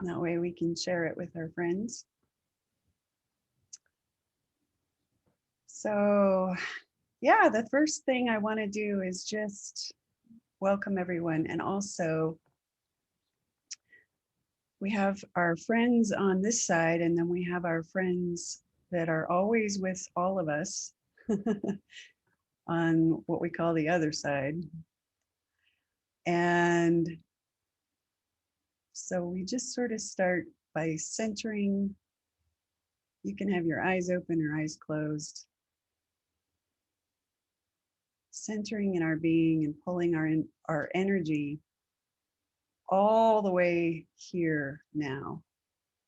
That way we can share it with our friends. So, yeah, the first thing I want to do is just welcome everyone. And also, we have our friends on this side, and then we have our friends that are always with all of us on what we call the other side. And so we just sort of start by centering. You can have your eyes open or eyes closed. Centering in our being and pulling our energy all the way here now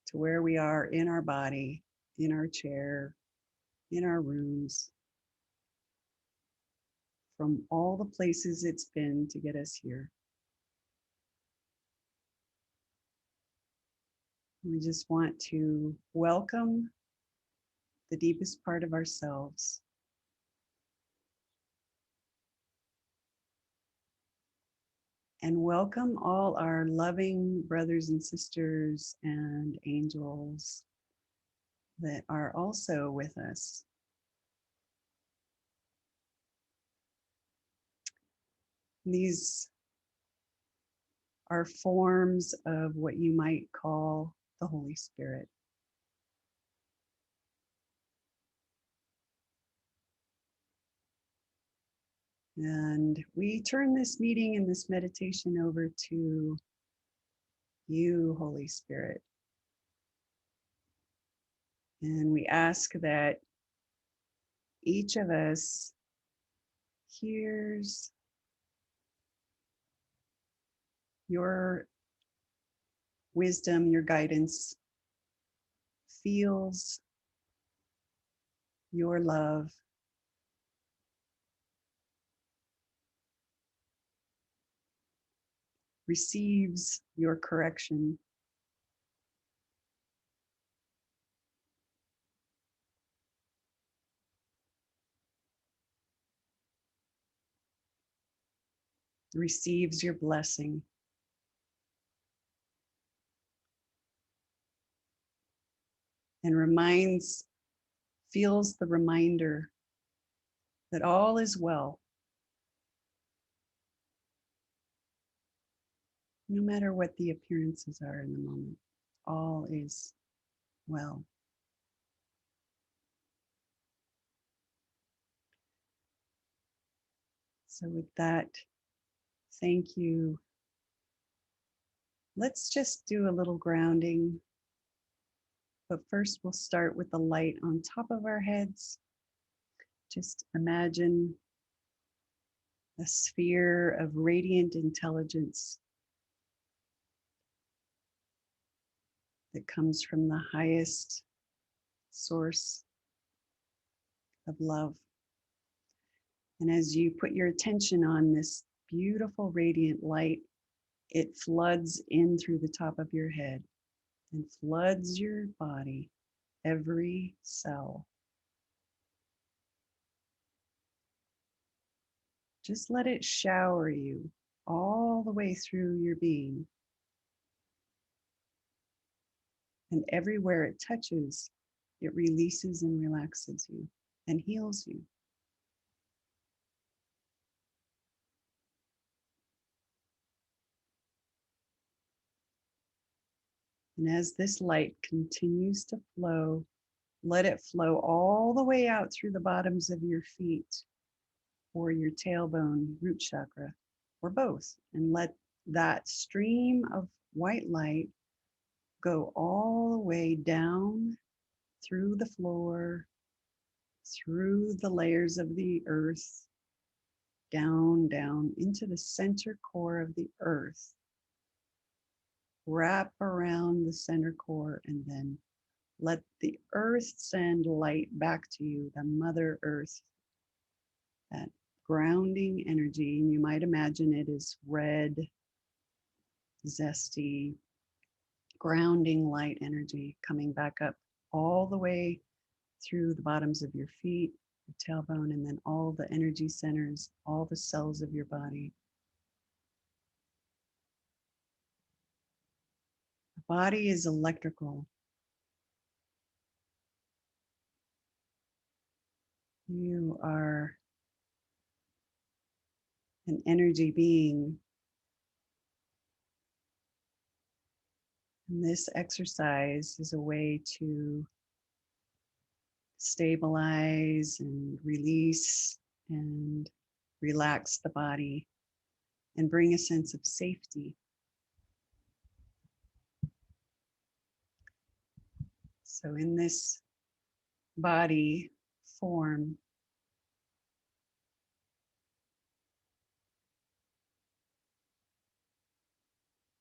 to where we are in our body, in our chair, in our rooms, from all the places it's been to get us here. We just want to welcome the deepest part of ourselves. And welcome all our loving brothers and sisters and angels that are also with us. These are forms of what you might call the Holy Spirit. And we turn this meeting and this meditation over to you, Holy Spirit. And we ask that each of us hears your wisdom, your guidance, feels your love, receives your correction, receives your blessing. And feels the reminder that all is well, no matter what the appearances are in the moment. All is well. So with that, thank you. Let's just do a little grounding. But first, we'll start with the light on top of our heads. Just imagine a sphere of radiant intelligence that comes from the highest source of love. And as you put your attention on this beautiful radiant light, it floods in through the top of your head and floods your body, every cell. Just let it shower you all the way through your being. And everywhere it touches, it releases and relaxes you and heals you. And as this light continues to flow, let it flow all the way out through the bottoms of your feet or your tailbone, root chakra, or both. And let that stream of white light go all the way down through the floor, through the layers of the earth, down into the center core of the earth. Wrap around the center core and then let the earth send light back to you, the Mother Earth, that grounding energy. And you might imagine it is red, zesty, grounding light energy coming back up all the way through the bottoms of your feet, your tailbone, and then all the energy centers, all the cells of your body. body is electrical. You are an energy being. And this exercise is a way to stabilize and release and relax the body and bring a sense of safety. So in this body form,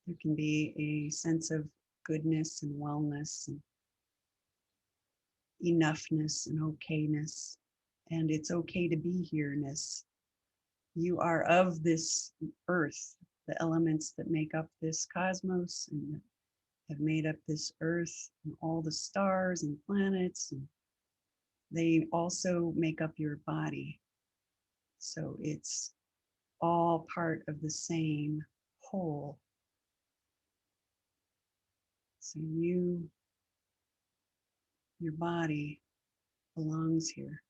there can be a sense of goodness and wellness and enoughness and okayness. And it's okay to be here-ness. You are of this earth, the elements that make up this cosmos and that have made up this earth and all the stars and planets. And they also make up your body. So it's all part of the same whole. So your body belongs here.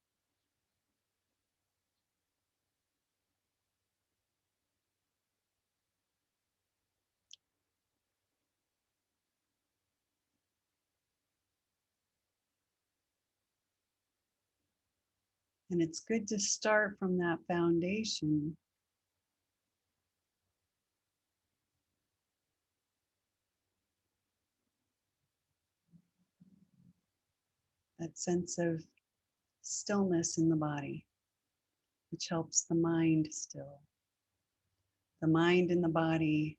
And it's good to start from that foundation. That sense of stillness in the body, which helps the mind still. The mind and the body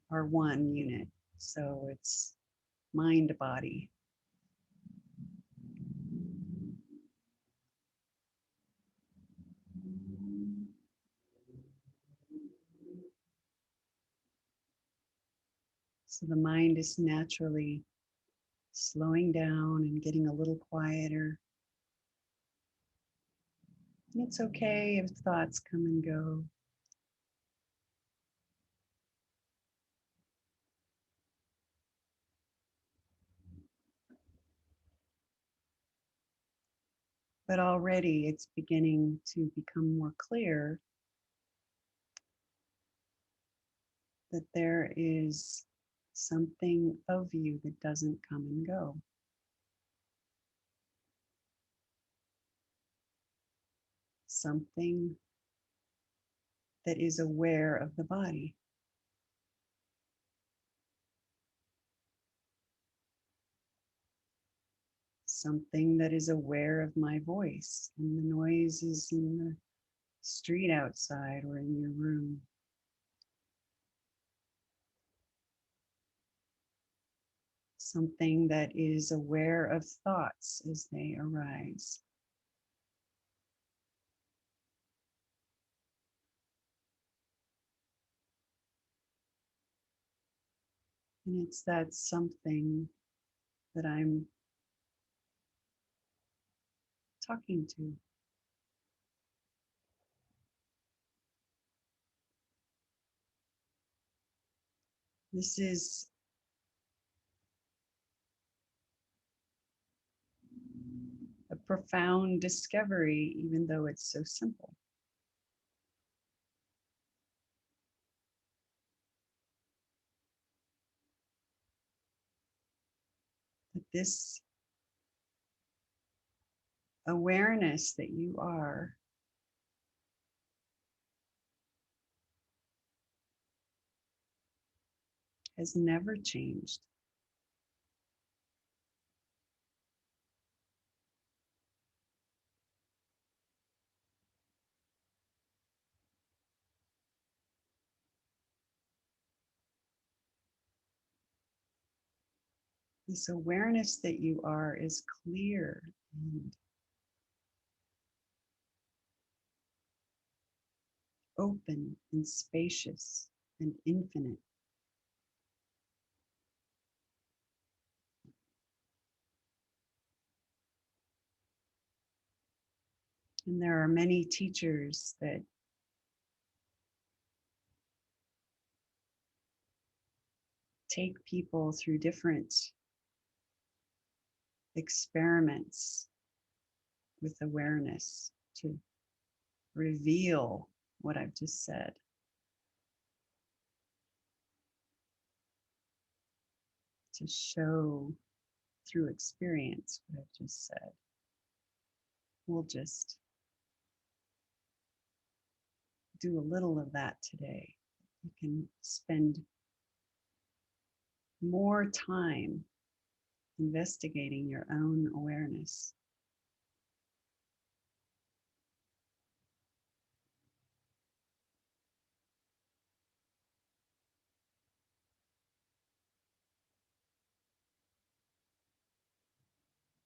are one unit. So it's mind body. So the mind is naturally slowing down and getting a little quieter. And it's okay if thoughts come and go. But already it's beginning to become more clear that there is something of you that doesn't come and go. Something that is aware of the body. Something that is aware of my voice and the noises in the street outside or in your room. Something that is aware of thoughts as they arise. And it's that something that I'm talking to. This is a profound discovery, even though it's so simple. That this awareness that you are has never changed. This awareness that you are is clear and open and spacious and infinite. And there are many teachers that take people through different experiments with awareness to reveal what I've just said. To show through experience what I've just said. We'll just do a little of that today. You can spend more time investigating your own awareness.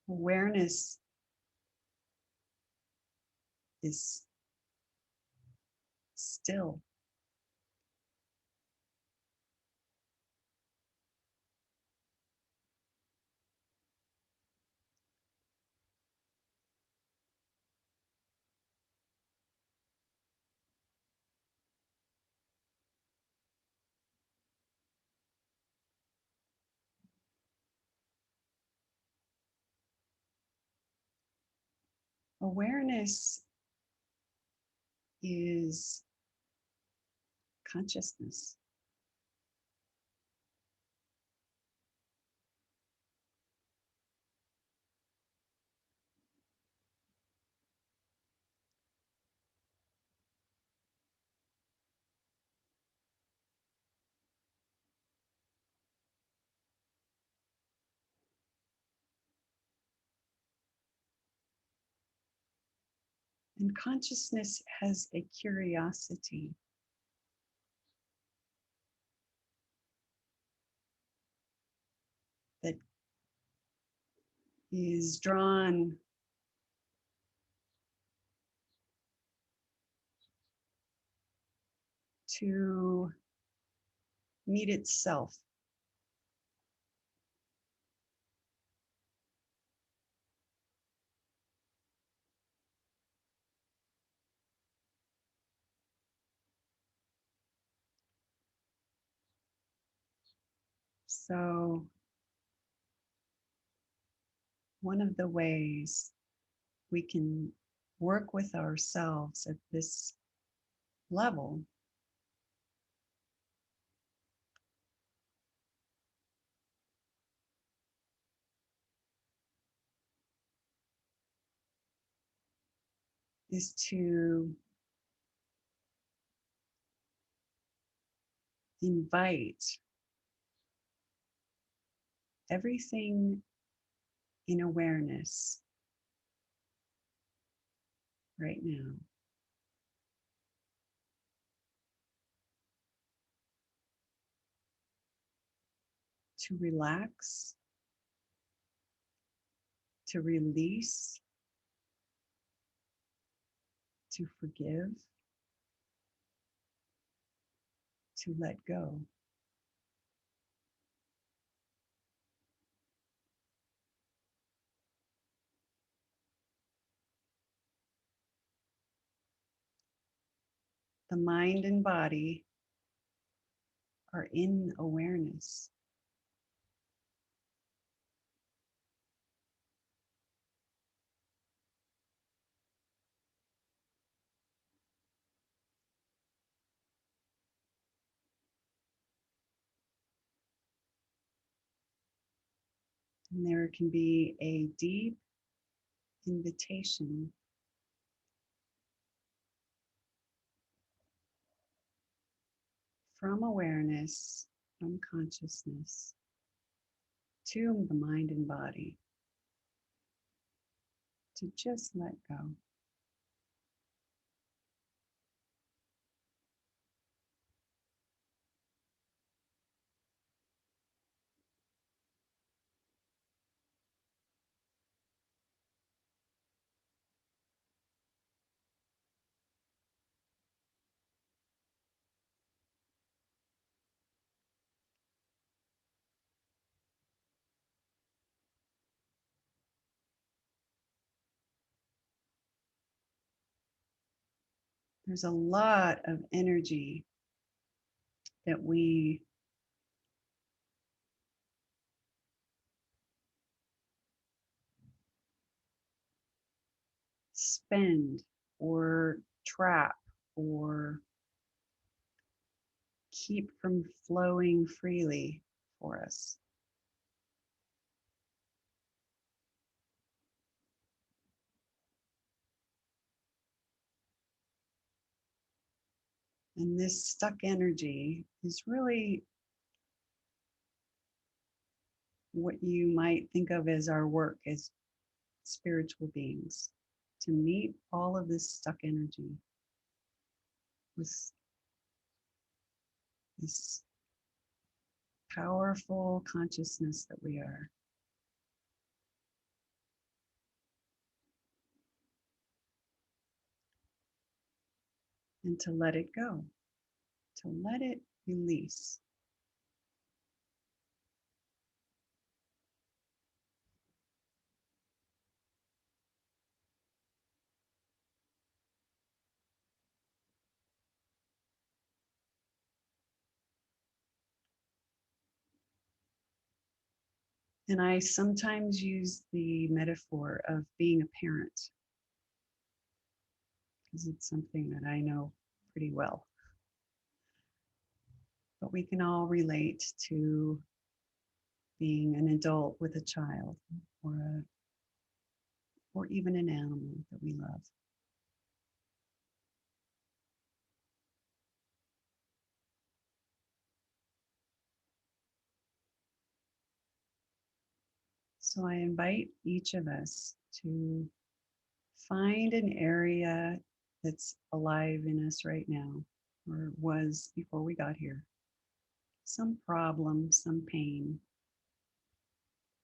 Awareness is still. Awareness is consciousness. And consciousness has a curiosity that is drawn to meet itself. So one of the ways we can work with ourselves at this level is to invite everything in awareness right now. To relax, to release, to forgive, to let go. The mind and body are in awareness. And there can be a deep invitation from awareness, from consciousness, to the mind and body to just let go. There's a lot of energy that we suspend or trap or keep from flowing freely for us. And this stuck energy is really what you might think of as our work as spiritual beings, to meet all of this stuck energy with this powerful consciousness that we are, and to let it go, to let it release. And I sometimes use the metaphor of being a parent because it's something that I know pretty well. But we can all relate to being an adult with a child or even an animal that we love. So I invite each of us to find an area that's alive in us right now, or was before we got here. Some problem, some pain,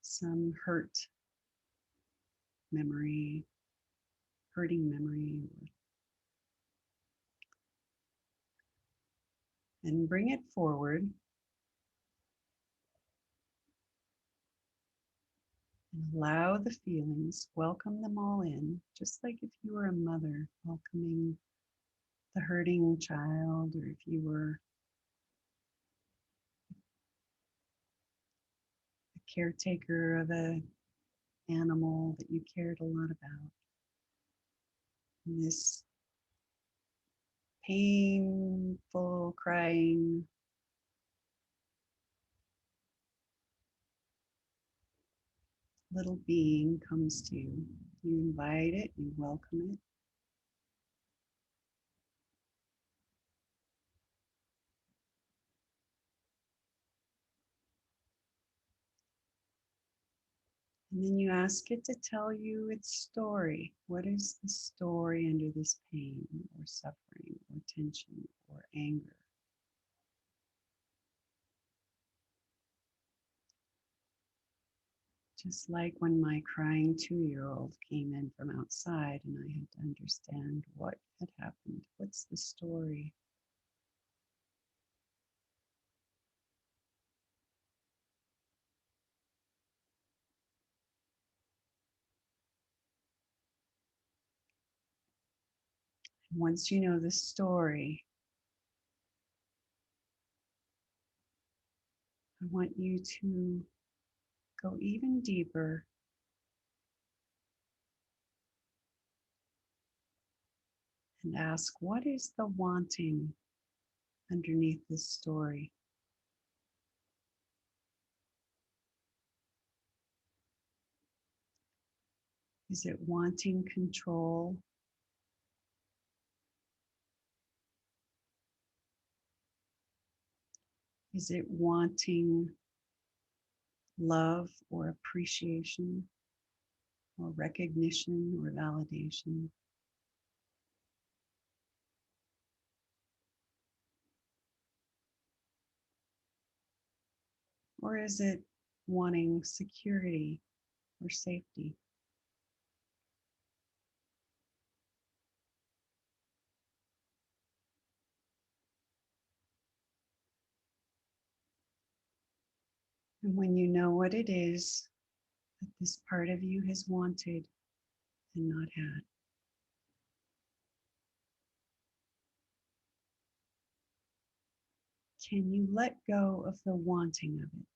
some memory, hurting memory, and bring it forward and allow the feelings, welcome them all in, just like if you were a mother welcoming the hurting child, or if you were a caretaker of an animal that you cared a lot about. And this painful crying little being comes to you. You invite it, you welcome it. And then you ask it to tell you its story. What is the story under this pain or suffering or tension or anger? Just like when my crying 2-year-old came in from outside and I had to understand what had happened. What's the story? And once you know the story, I want you to go even deeper and ask, what is the wanting underneath this story? Is it wanting control? Is it wanting love or appreciation or recognition or validation? Or is it wanting security or safety? And when you know what it is that this part of you has wanted and not had, can you let go of the wanting of it?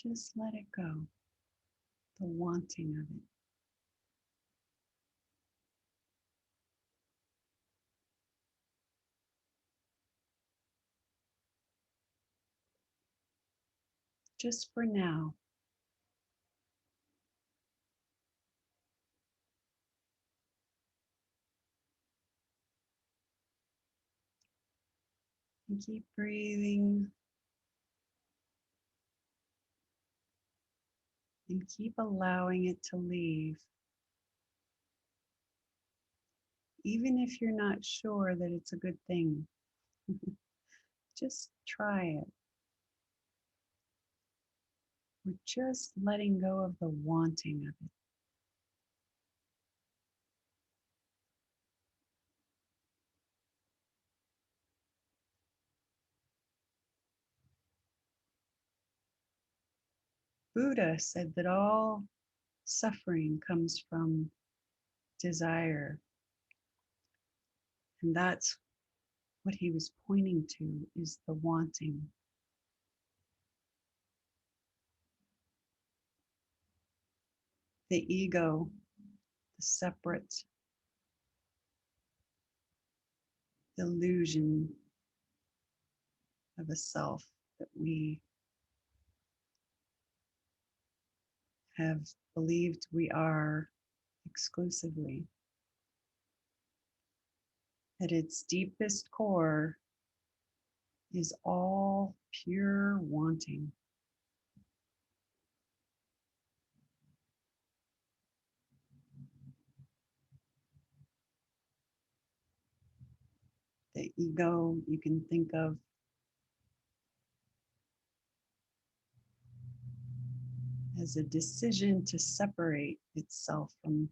Just let it go, the wanting of it. Just for now. And keep breathing and keep allowing it to leave. Even if you're not sure that it's a good thing, just try it. We're just letting go of the wanting of it. Buddha said that all suffering comes from desire. And that's what he was pointing to, is the wanting. The ego, the separate illusion of a self that we have believed we are exclusively. At its deepest core is all pure wanting. The ego you can think of as a decision to separate itself from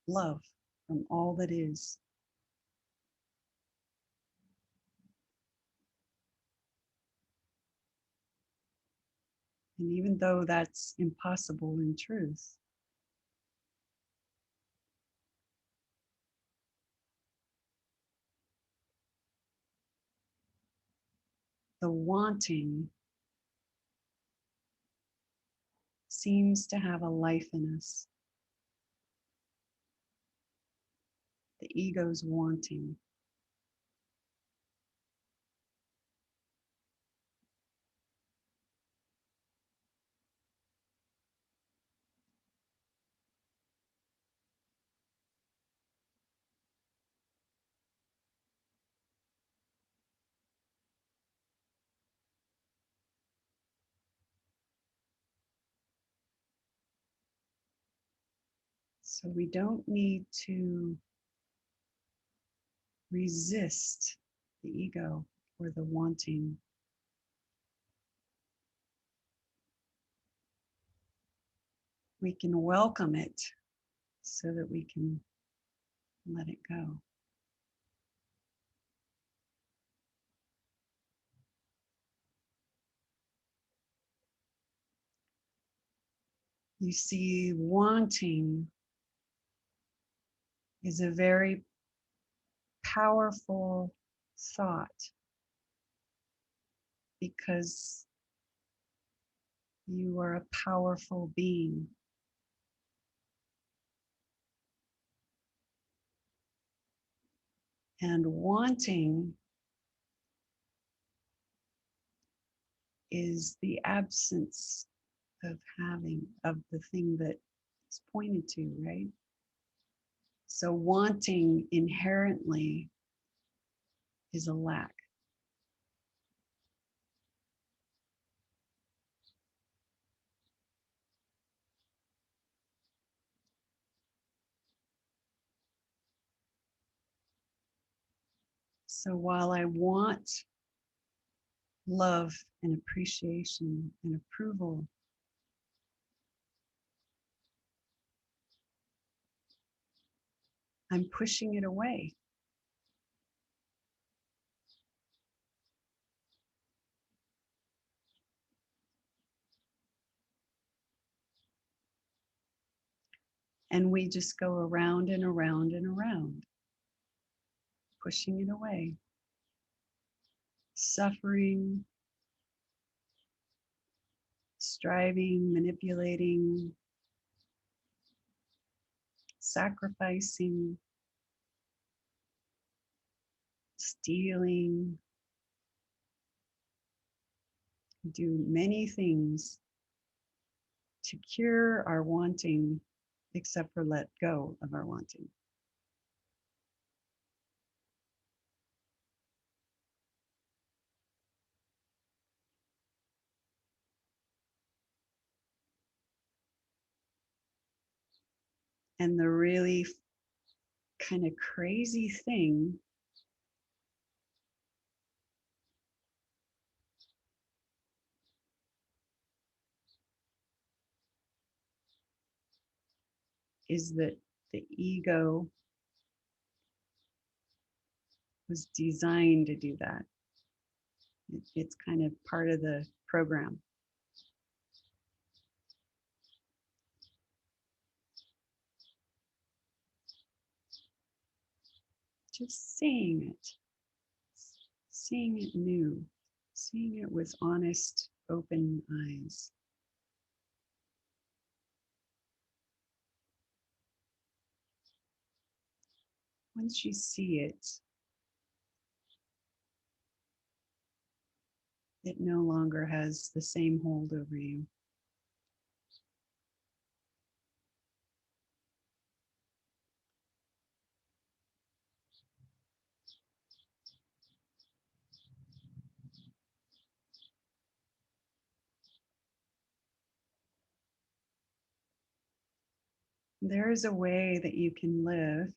love, from all that is. And even though that's impossible in truth, the wanting seems to have a life in us. The ego's wanting. So we don't need to resist the ego or the wanting. We can welcome it so that we can let it go. You see, wanting is a very powerful thought because you are a powerful being. And wanting is the absence of having, of the thing that is pointed to, right? So wanting inherently is a lack. So while I want love and appreciation and approval, I'm pushing it away. And we just go around and around and around, pushing it away, suffering, striving, manipulating, sacrificing, stealing, do many things to cure our wanting, except for let go of our wanting. And the really kind of crazy thing is that the ego was designed to do that. It's kind of part of the program. Just seeing it new, seeing it with honest, open eyes. Once you see it, it no longer has the same hold over you. There is a way that you can live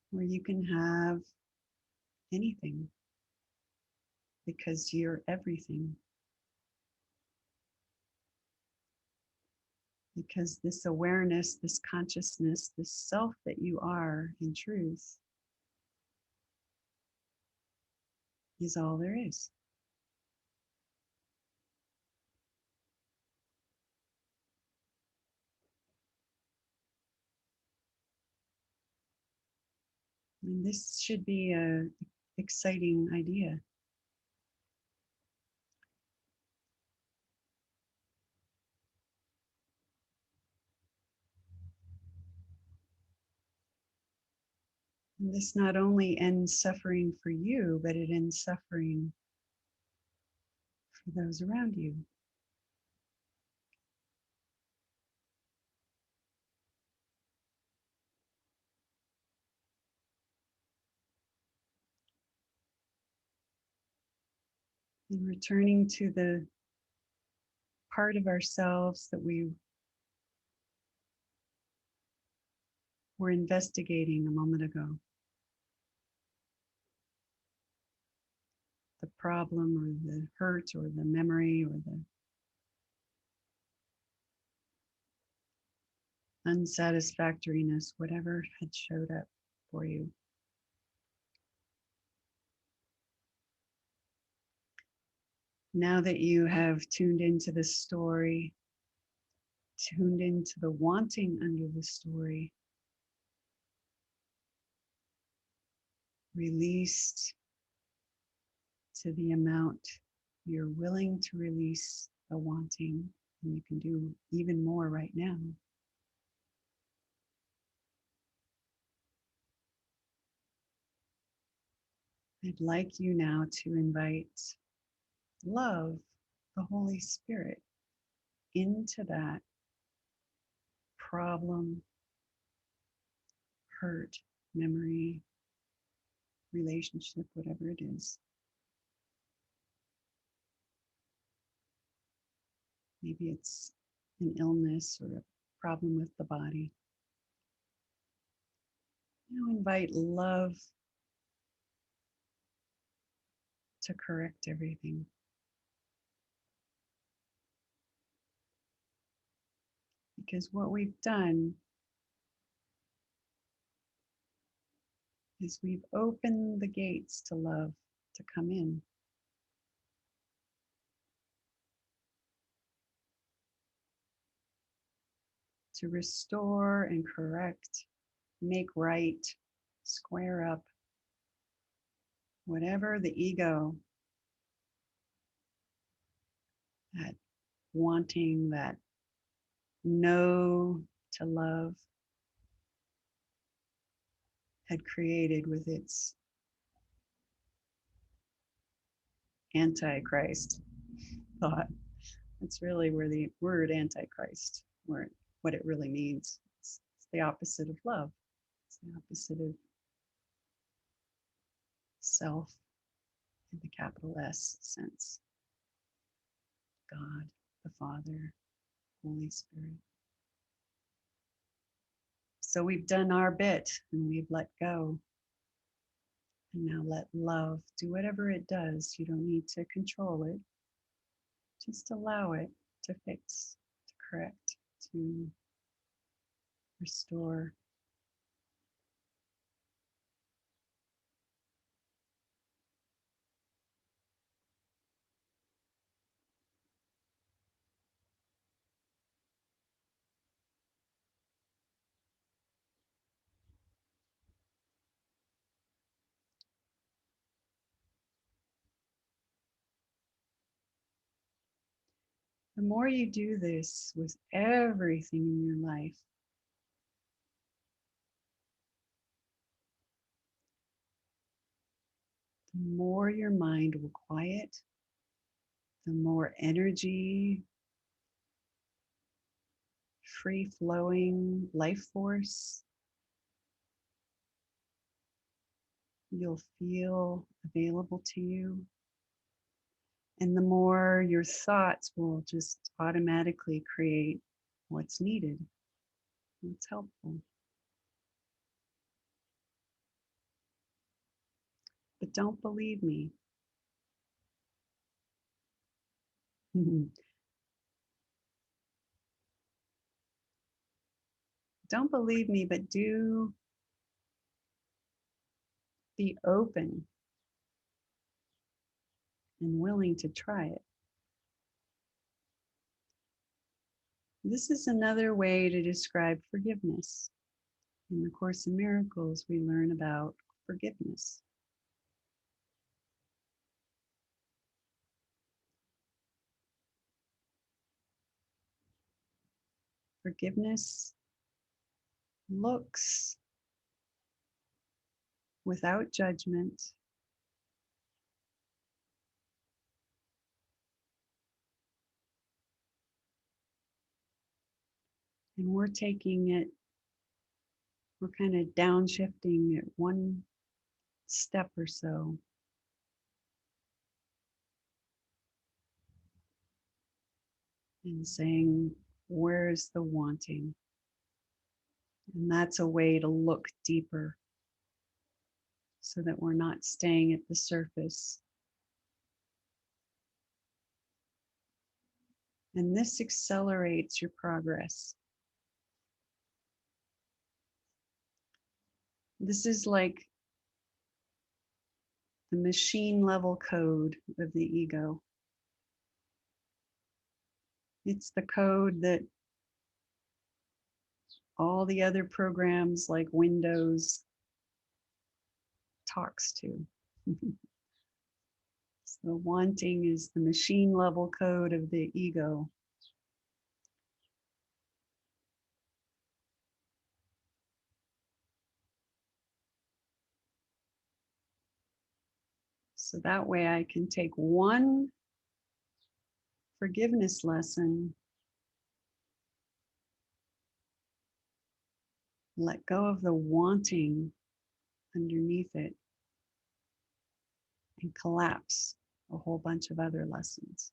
where you can have anything because you're everything. Because this awareness, this consciousness, this self that you are in truth is all there is. And this should be an exciting idea. And this not only ends suffering for you, but it ends suffering for those around you. And returning to the part of ourselves that we were investigating a moment ago. The problem or the hurt or the memory or the unsatisfactoriness, whatever had showed up for you. Now that you have tuned into the story, tuned into the wanting under the story, released to the amount you're willing to release the wanting, and you can do even more right now. I'd like you now to invite love, the Holy Spirit, into that problem, hurt, memory, relationship, whatever it is. Maybe it's an illness or a problem with the body. Now invite love to correct everything. Because what we've done is we've opened the gates to love to come in. To restore and correct, make right, square up whatever the ego, that wanting, that no to love had created with its antichrist thought. That's really where the word antichrist, where what it really means. It's the opposite of love. It's the opposite of self in the capital S sense. God, the Father, Holy Spirit. So we've done our bit and we've let go. And now let love do whatever it does. You don't need to control it. Just allow it to fix, to correct, to restore. The more you do this with everything in your life, the more your mind will quiet, the more energy, free flowing life force you'll feel available to you. And the more your thoughts will just automatically create what's needed, what's helpful. But don't believe me. Don't believe me, but do be open and willing to try it. This is another way to describe forgiveness. In the Course in Miracles, we learn about forgiveness. Forgiveness looks without judgment and we're taking it, we're kind of downshifting it one step or so. And saying, where's the wanting? And that's a way to look deeper so that we're not staying at the surface. And this accelerates your progress. This is like the machine level code of the ego. It's the code that all the other programs like Windows talks to. So wanting is the machine level code of the ego. So that way I can take one forgiveness lesson, let go of the wanting underneath it, and collapse a whole bunch of other lessons.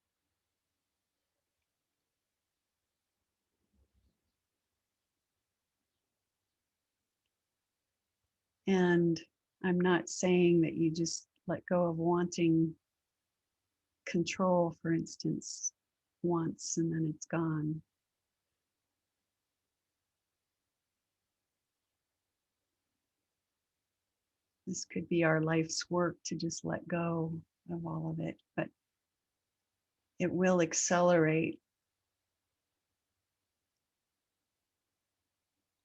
And I'm not saying that you just let go of wanting control, for instance, once and then it's gone. This could be our life's work to just let go of all of it, but it will accelerate.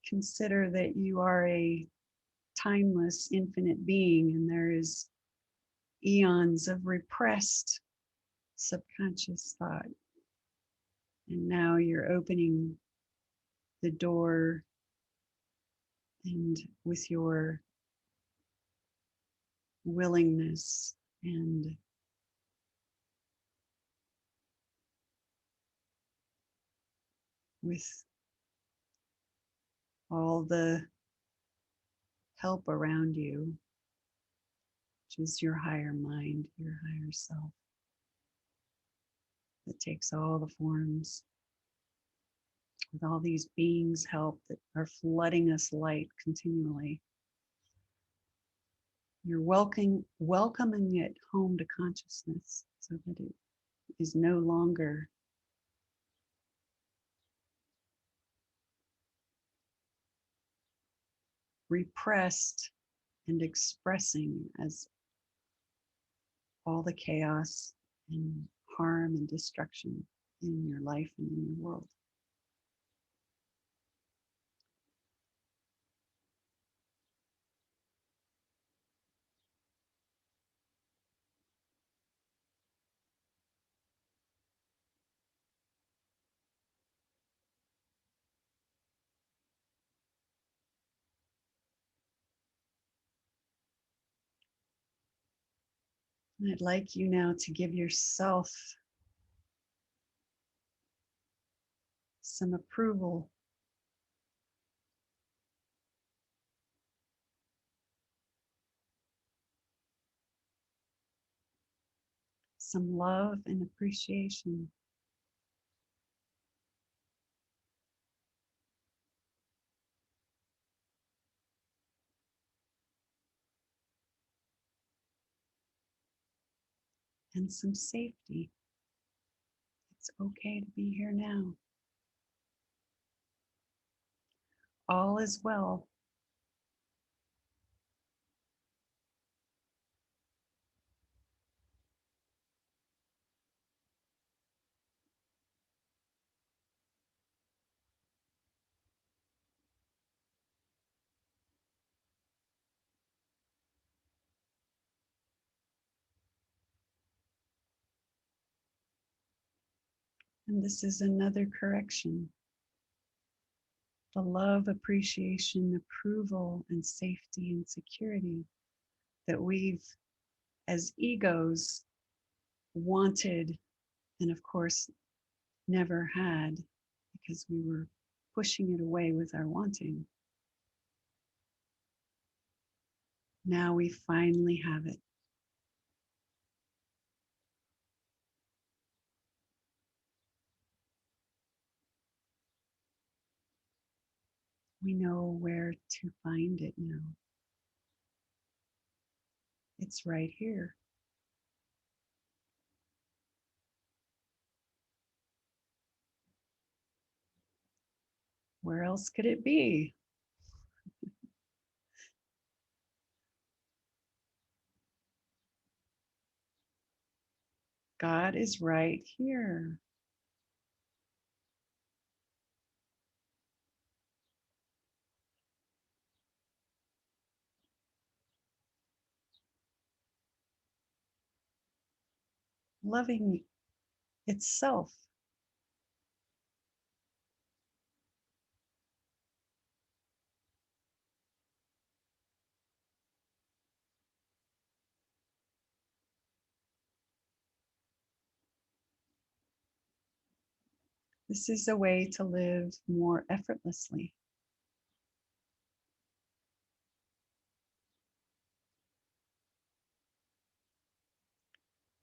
Consider that you are a timeless, infinite being, and there is eons of repressed subconscious thought. And now you're opening the door, and with your willingness and with all the help around you, which is your higher mind, your higher self, that takes all the forms, with all these beings' help that are flooding us light continually. You're welcoming it home to consciousness so that it is no longer repressed and expressing as all the chaos and harm and destruction in your life and in your world. And I'd like you now to give yourself some approval, some love and appreciation. And some safety. It's okay to be here now. All is well. And this is another correction. The love, appreciation, approval, and safety and security that we've, as egos, wanted and, of course, never had because we were pushing it away with our wanting. Now we finally have it. We know where to find it now. It's right here. Where else could it be? God is right here. Loving itself. This is a way to live more effortlessly,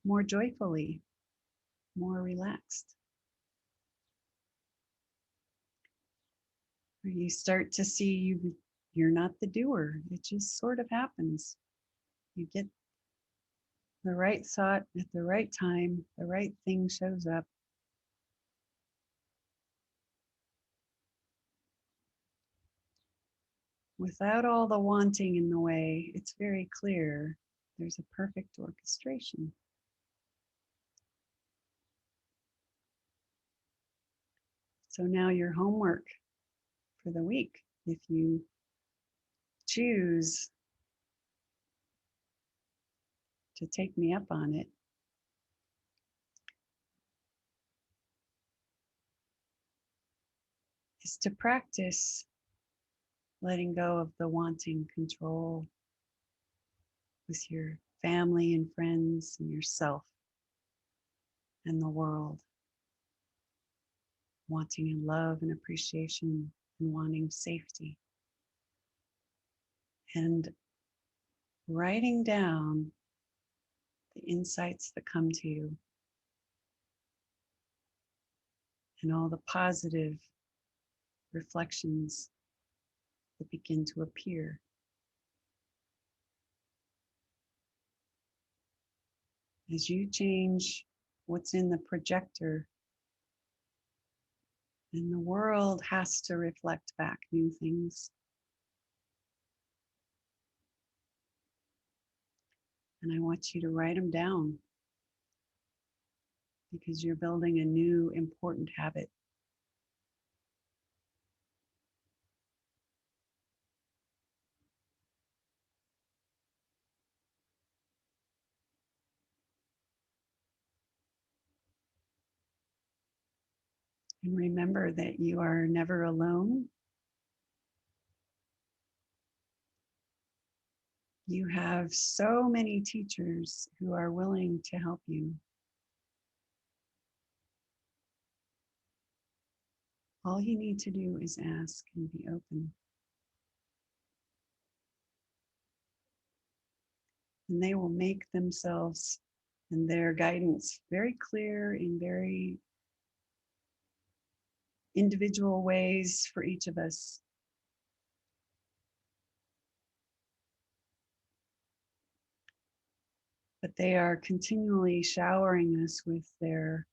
more joyfully, more relaxed. Where you start to see you're not the doer. It just sort of happens. You get the right thought at the right time, the right thing shows up. Without all the wanting in the way, it's very clear there's a perfect orchestration. So now your homework for the week, if you choose to take me up on it, is to practice letting go of the wanting control with your family and friends and yourself and the world, wanting love and appreciation and wanting safety. And writing down the insights that come to you and all the positive reflections that begin to appear. As you change what's in the projector, and the world has to reflect back new things. And I want you to write them down because you're building a new important habit. And remember that you are never alone. You have so many teachers who are willing to help you. All you need to do is ask and be open. And they will make themselves and their guidance very clear in very individual ways for each of us. But they are continually showering us with their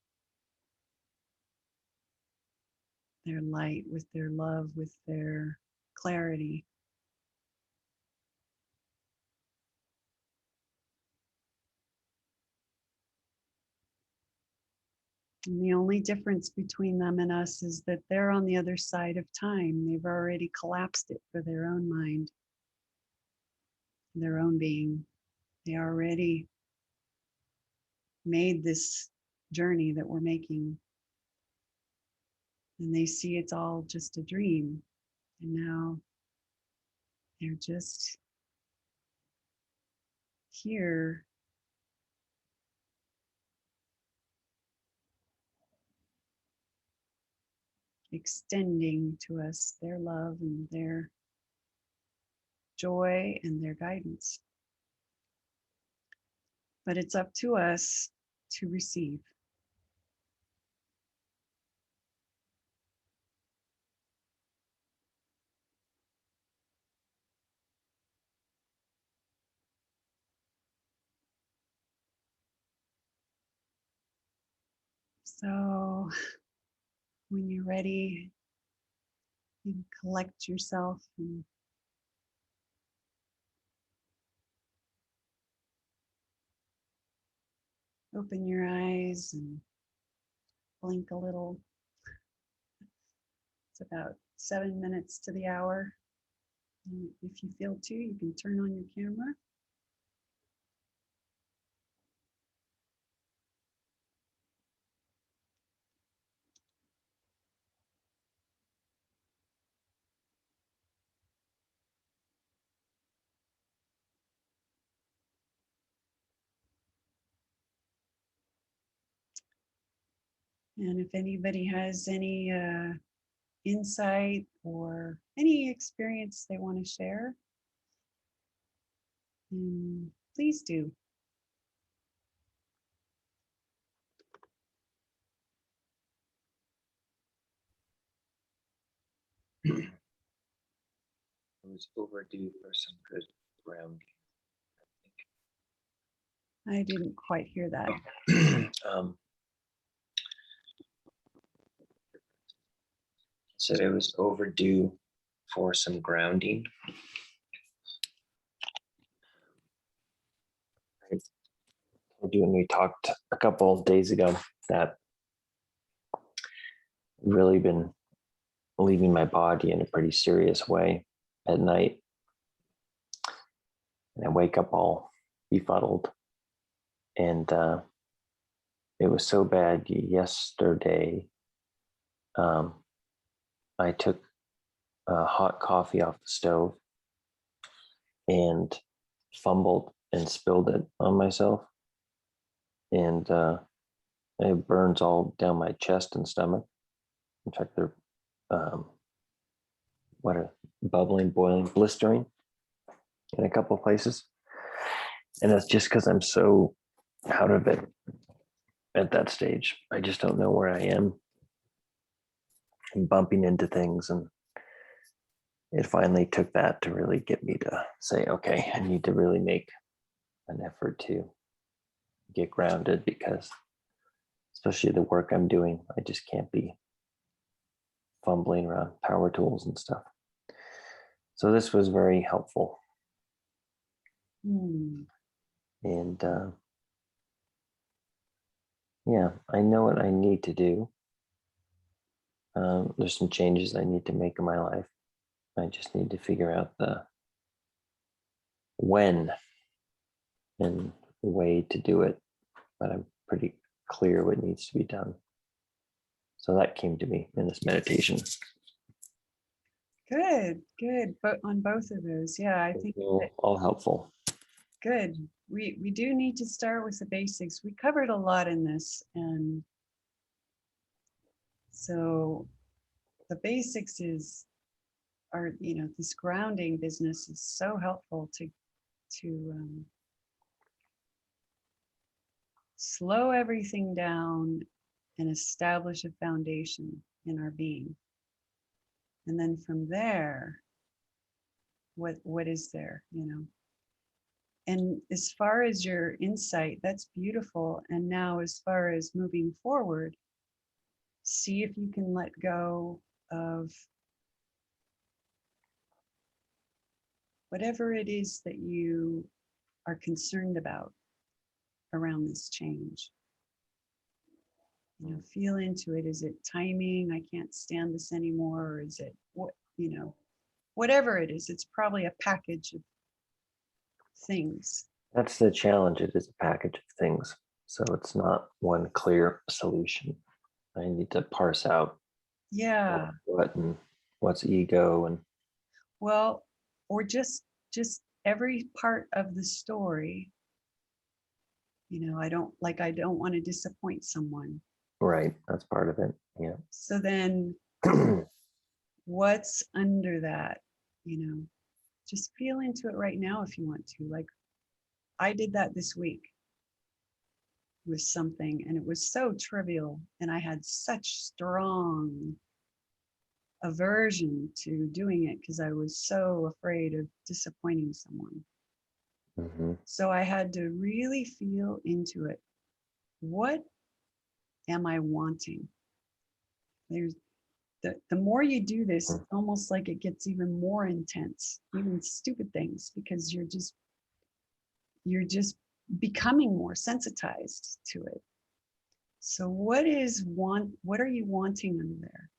light, with their love, with their clarity. And the only difference between them and us is that they're on the other side of time. They've already collapsed it for their own mind, their own being. They already made this journey that we're making. And they see it's all just a dream. And now they're just here extending to us their love and their joy and their guidance. But it's up to us to receive. So when you're ready, you collect yourself and open your eyes and blink a little. It's about 7 minutes to the hour. And if you feel to, you can turn on your camera. And if anybody has any insight or any experience they want to share, please do. It was overdue for some good grounding, I didn't quite hear that. Said it was overdue for some grounding. I told you when we talked a couple of days ago that I've really been leaving my body in a pretty serious way at night. and I wake up all befuddled. And it was so bad yesterday. I took hot coffee off the stove and fumbled and spilled it on myself. And it burns all down my chest and stomach. In fact, they're bubbling, boiling, blistering in a couple of places. And it's just because I'm so out of it at that stage. I just don't know where I am. I'm bumping into things, and it finally took that to really get me to say, okay, I need to really make an effort to get grounded, because especially the work I'm doing, I just can't be fumbling around power tools and stuff. So this was very helpful. And yeah, I know what I need to do. There's some changes I need to make in my life. I just need to figure out the when and way to do it, but I'm pretty clear what needs to be done. So that came to me in this meditation. Good. But on both of those, yeah, I think all helpful. Good. We do need to start with the basics. We covered a lot in this, and so the basics are this grounding business is so helpful to slow everything down and establish a foundation in our being. And then from there, what is there, And as far as your insight, that's beautiful. And now as far as moving forward, see if you can let go of whatever it is that you are concerned about around this change. Feel into it. Is it timing? I can't stand this anymore. Or is it whatever it is, it's probably a package of things. That's the challenge. It is a package of things. So it's not one clear solution. I need to parse out what and what's ego, and or just every part of the story. I don't want to disappoint someone. Right. That's part of it. Yeah. So then what's under that? Just feel into it right now if you want to. Like I did that this week with something, and it was so trivial, and I had such strong aversion to doing it because I was so afraid of disappointing someone. Mm-hmm. So I had to really feel into it. What am I wanting? There's the more you do this, it's almost like it gets even more intense, even stupid things, because you're just becoming more sensitized to it. So what are you wanting under there?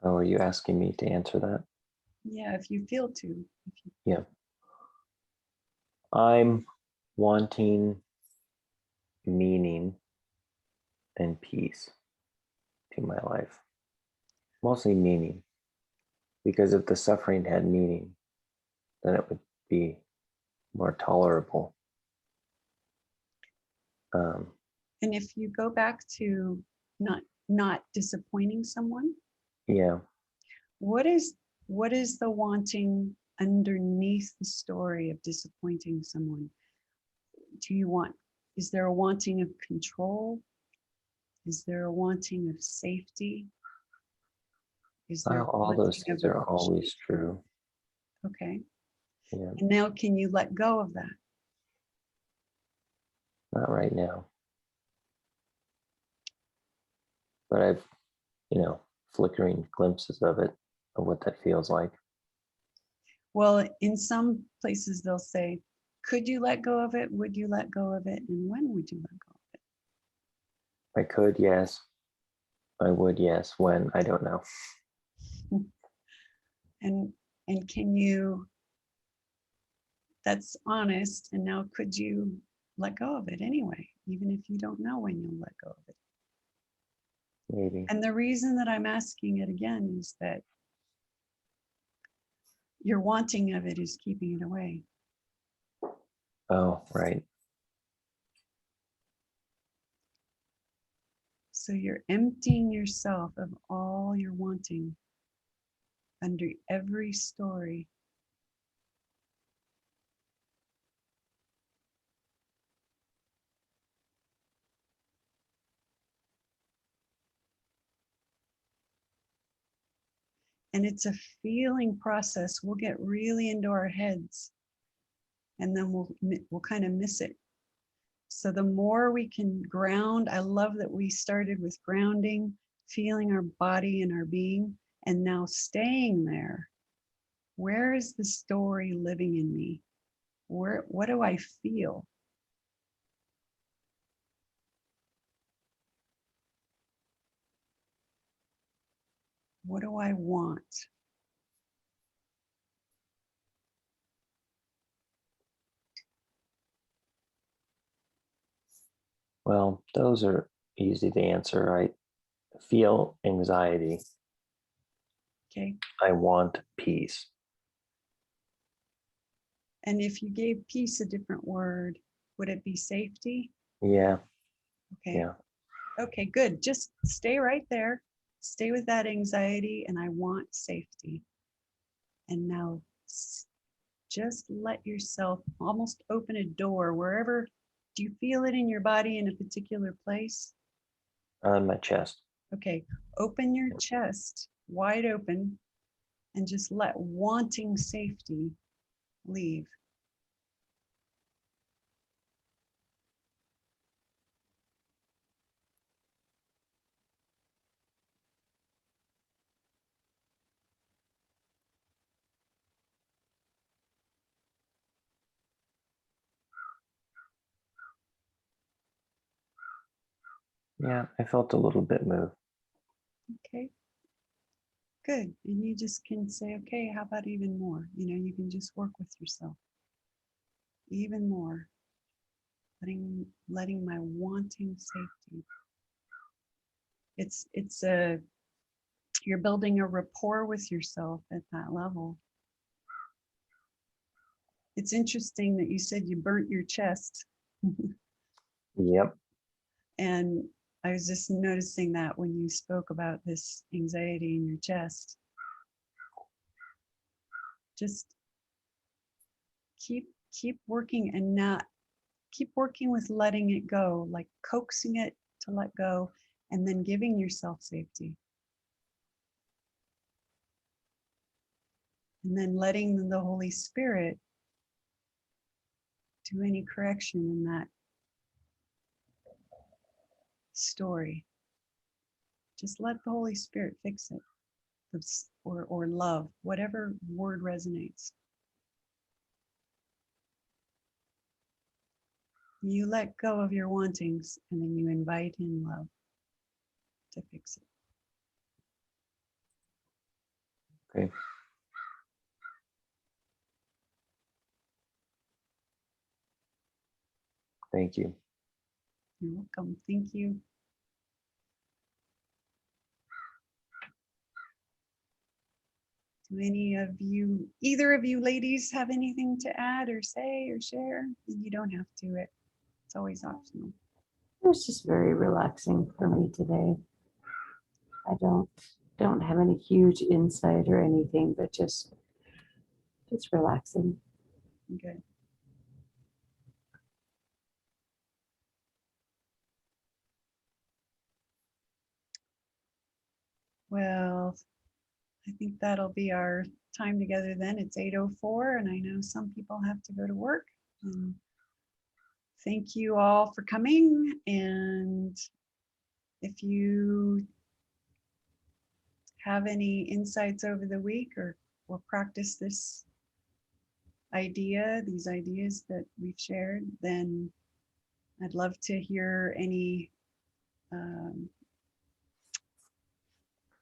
Oh, are you asking me to answer that? Yeah, if you feel to. Yeah. I'm wanting meaning and peace to my life. Mostly meaning. Because if the suffering had meaning, then it would be more tolerable. And if you go back to not disappointing someone, yeah. What is the wanting underneath the story of disappointing someone? Is there a wanting of control? Is there a wanting of safety? Is there All those things are always true. Okay. Yeah. And now can you let go of that? Not right now. But I've, flickering glimpses of it, of what that feels like. Well, in some places they'll say, could you let go of it? Would you let go of it? And when would you let go of it? I could, yes. I would, yes. When? I don't know. And can you, that's honest, and now could you let go of it anyway, even if you don't know when you'll let go of it? Maybe. And the reason that I'm asking it again is that your wanting of it is keeping it away. Oh, right. So you're emptying yourself of all your wanting under every story. And it's a feeling process. We'll get really into our heads and then we'll kind of miss it. So the more we can ground, I love that we started with grounding, feeling our body and our being, and now staying there. Where is the story living in me? What do I feel? What do I want? Well, those are easy to answer, right? Feel anxiety. Okay. I want peace. And if you gave peace a different word, would it be safety? Yeah. Okay. Yeah. Okay, good. Just stay right there. Stay with that anxiety, and I want safety. And now just let yourself almost open a door wherever. Do you feel it in your body in a particular place? On my chest. Okay, open your chest wide open and just let wanting safety leave. Yeah, I felt a little bit move. Okay, good. And you just can say, okay, how about even more? You can just work with yourself. Even more. Letting my wanting safety. It's a you're building a rapport with yourself at that level. It's interesting that you said you burnt your chest. Yep. And I was just noticing that when you spoke about this anxiety in your chest. Just keep working and not keep working with letting it go, like coaxing it to let go and then giving yourself safety. And then letting the Holy Spirit do any correction in that story. Just let the Holy Spirit fix it. Or love, whatever word resonates. You let go of your wantings and then you invite in love to fix it. Okay. Thank you. You're welcome. Thank you. Do any of you, either of you ladies, have anything to add or say or share? You don't have to. It's always optional. It was just very relaxing for me today. I don't have any huge insight or anything, but just relaxing. Good. Well, I think that'll be our time together then. It's 8:04 and I know some people have to go to work. And thank you all for coming. And if you have any insights over the week or practice these ideas that we've shared, then I'd love to hear any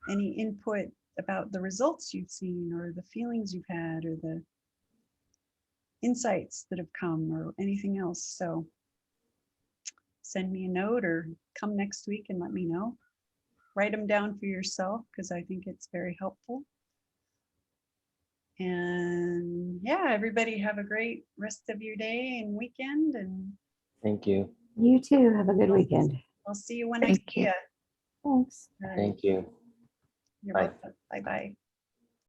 any input about the results you've seen or the feelings you've had or the insights that have come or anything else. So send me a note or come next week and let me know. Write them down for yourself because I think it's very helpful. And yeah, everybody have a great rest of your day and weekend, and Thank you. You too. Have a good weekend. I'll see you when I Thank see you. you. Thanks. All right. Thank you. You're Bye. welcome. Bye-bye.